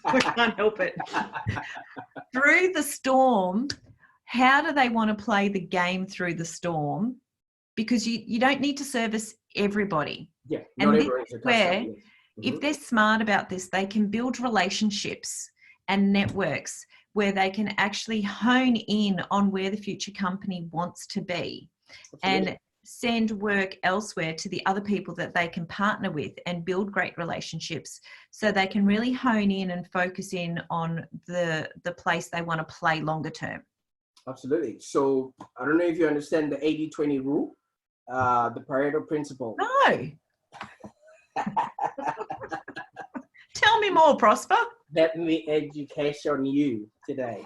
I can't help it. Through the storm, how do they want to play the game through the storm? Because you don't need to service everybody. Yeah, and not this everyone is a is where, customer. if they're smart about this, they can build relationships and networks where they can actually hone in on where the future company wants to be. Absolutely. And send work elsewhere to the other people that they can partner with and build great relationships, so they can really hone in and focus in on the place they want to play longer term. Absolutely. So I don't know if you understand the 80-20 rule, the Pareto principle. No. Tell me more, Prosper. Let me education you today.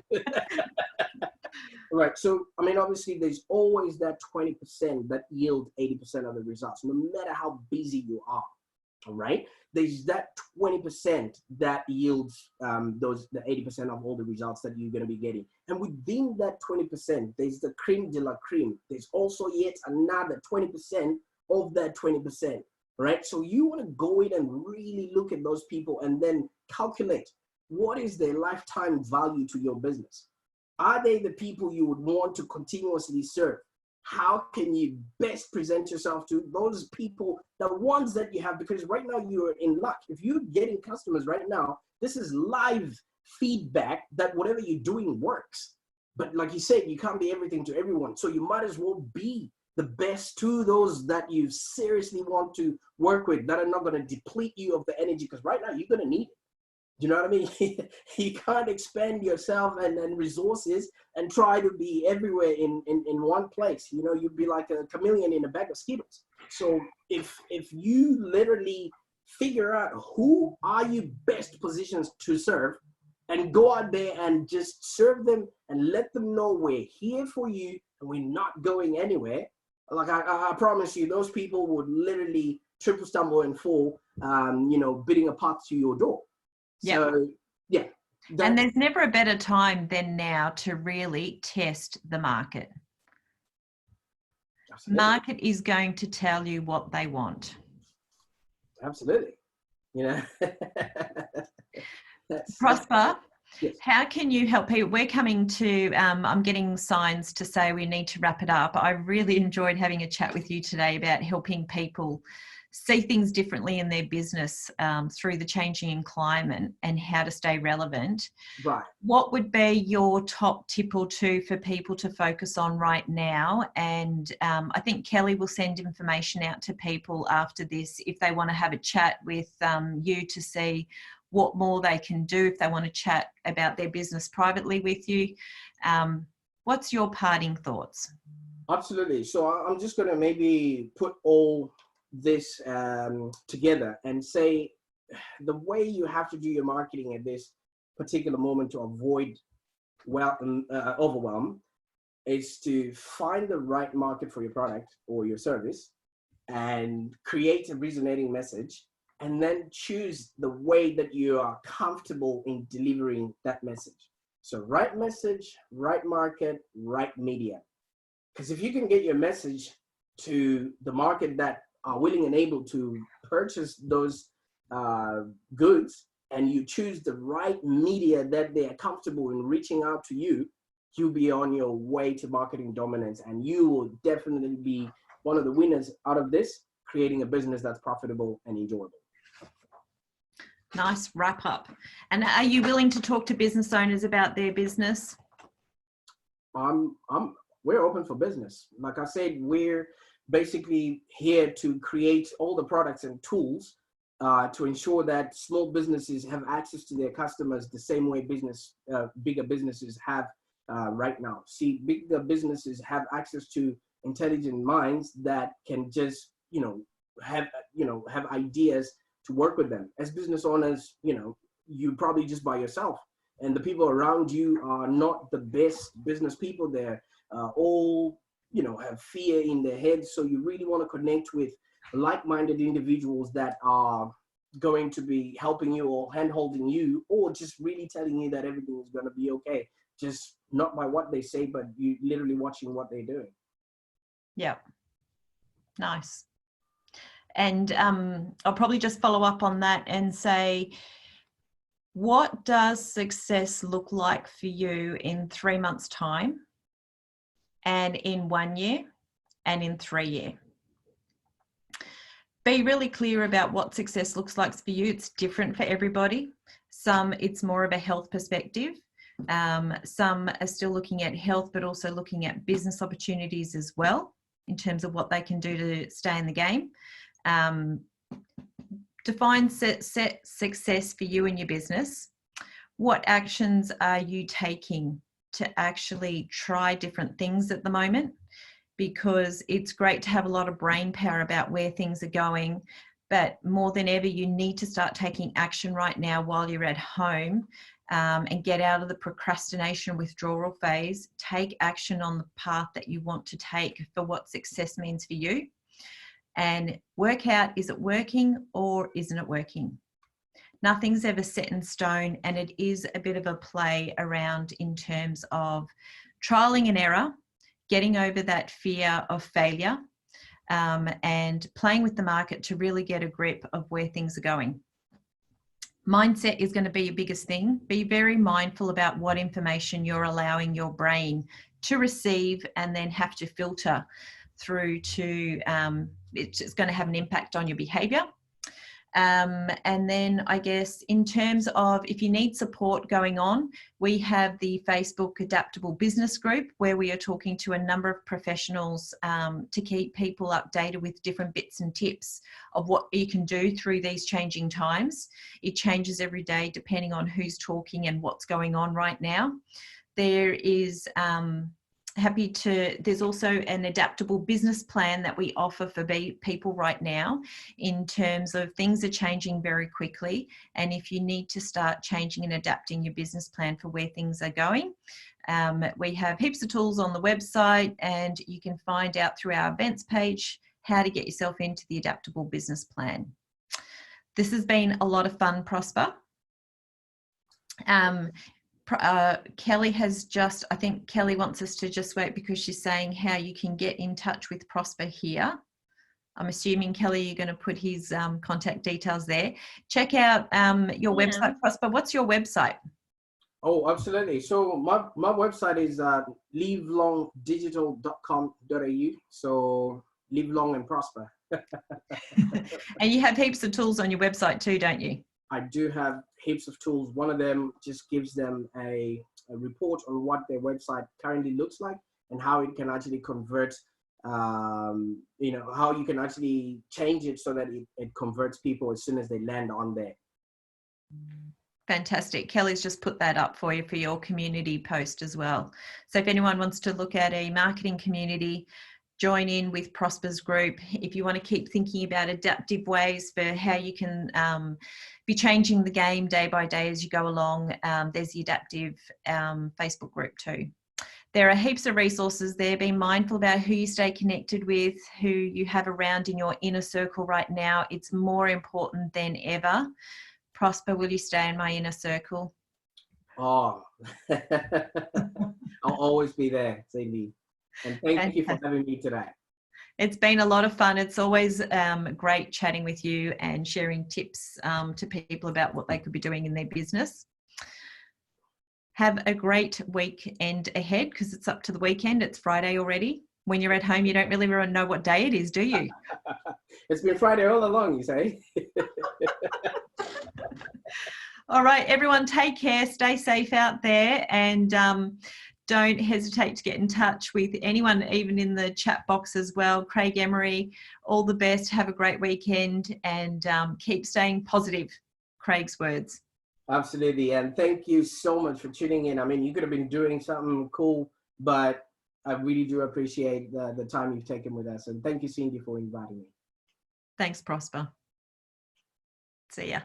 Right. So, I mean, obviously, there's always that 20% that yield 80% of the results, no matter how busy you are. All right. There's that 20% that yields the 80% of all the results that you're going to be getting. And within that 20%, there's the cream de la cream. There's also yet another 20% of that 20%. Right. So you want to go in and really look at those people and then calculate what is their lifetime value to your business. Are they the people you would want to continuously serve? How can you best present yourself to those people, the ones that you have? Because right now you're in luck. If you're getting customers right now, this is live feedback that whatever you're doing works. But like you said, you can't be everything to everyone. So you might as well be the best to those that you seriously want to work with, that are not going to deplete you of the energy, because right now you're going to need it. You know what I mean? You can't expand yourself and resources and try to be everywhere in one place. You know, you'd be like a chameleon in a bag of Skittles. So if you literally figure out who are you best positioned to serve, and go out there and just serve them and let them know we're here for you and we're not going anywhere. Like I promise you, those people would literally triple stumble and fall, bidding a path to your door. Yep. So, yeah. And there's never a better time than now to really test the market. Absolutely. Market is going to tell you what they want. Absolutely. You know. Prosper, yes. How can you help people? We're coming to, I'm getting signs to say we need to wrap it up. I really enjoyed having a chat with you today about helping people see things differently in their business through the changing climate and how to stay relevant. Right. What would be your top tip or two for people to focus on right now? And I think Kelly will send information out to people after this if they want to have a chat with you to see what more they can do, if they want to chat about their business privately with you. What's your parting thoughts? Absolutely. So I'm just going to maybe put all this together and say the way you have to do your marketing at this particular moment to avoid overwhelm is to find the right market for your product or your service and create a resonating message, and then choose the way that you are comfortable in delivering that message. So right message, right market, right media. Because if you can get your message to the market that are willing and able to purchase those goods, and you choose the right media that they are comfortable in reaching out to you, you'll be on your way to marketing dominance, and you will definitely be one of the winners out of this, creating a business that's profitable and enjoyable. Nice wrap up. And are you willing to talk to business owners about their business? We're open for business. Like I said, we're basically here to create all the products and tools to ensure that small businesses have access to their customers the same way bigger businesses have right now. See, bigger businesses have access to intelligent minds that can just, have ideas to work with them. As business owners, you're probably just by yourself, and the people around you are not the best business people. They're all, have fear in their heads. So you really want to connect with like-minded individuals that are going to be helping you or hand-holding you, or just really telling you that everything is going to be okay. Just, not by what they say, but you literally watching what they're doing. Yeah. Nice. And I'll probably just follow up on that and say, what does success look like for you in 3 months' time, and in 1 year, and in 3 years? Be really clear about what success looks like for you. It's different for everybody. Some, it's more of a health perspective. Some are still looking at health, but also looking at business opportunities as well, in terms of what they can do to stay in the game. Define success for you and your business. What actions are you taking to actually try different things at the moment? Because it's great to have a lot of brain power about where things are going, but more than ever, you need to start taking action right now while you're at home, and get out of the procrastination withdrawal phase. Take action on the path that you want to take for what success means for you, and work out, is it working or isn't it working? Nothing's ever set in stone, and it is a bit of a play around in terms of trialing and error, getting over that fear of failure, and playing with the market to really get a grip of where things are going. Mindset is going to be your biggest thing. Be very mindful about what information you're allowing your brain to receive and then have to filter through to, it's going to have an impact on your behavior. And then I guess in terms of if you need support going on, we have the Facebook Adaptable Business Group, where we are talking to a number of professionals to keep people updated with different bits and tips of what you can do through these changing times. It changes every day depending on who's talking and what's going on right now. There is there's also an adaptable business plan that we offer for people right now, in terms of things are changing very quickly. And if you need to start changing and adapting your business plan for where things are going, we have heaps of tools on the website, and you can find out through our events page how to get yourself into the adaptable business plan. This has been a lot of fun, Prosper. Kelly has just, I think Kelly wants us to just wait because she's saying how you can get in touch with Prosper here. I'm assuming, Kelly, you're going to put his contact details there. Check out your website, Prosper. What's your website? Oh, absolutely. So my website is livelongdigital.com.au. So live long and prosper. And you have heaps of tools on your website too, don't you? I do have heaps of tools. One of them just gives them a report on what their website currently looks like and how it can actually convert, how you can actually change it so that it converts people as soon as they land on there. Fantastic. Kelly's just put that up for you for your community post as well. So if anyone wants to look at a marketing community, join in with Prosper's group. If you want to keep thinking about adaptive ways for how you can be changing the game day by day as you go along, there's the adaptive Facebook group too. There are heaps of resources there. Be mindful about who you stay connected with, who you have around in your inner circle right now. It's more important than ever. Prosper, will you stay in my inner circle? Oh, I'll always be there, Cindy. And thank you for having me today. It's been a lot of fun. It's always great chatting with you and sharing tips to people about what they could be doing in their business. Have a great weekend ahead, because it's up to the weekend. It's Friday already. When you're at home, you don't really know what day it is, do you? It's been Friday all along, you say? All right, everyone, take care. Stay safe out there, and don't hesitate to get in touch with anyone, even in the chat box as well. Craig Emery, all the best. Have a great weekend, and keep staying positive. Craig's words. Absolutely. And thank you so much for tuning in. I mean, you could have been doing something cool, but I really do appreciate the time you've taken with us. And thank you, Cindy, for inviting me. Thanks, Prosper. See ya.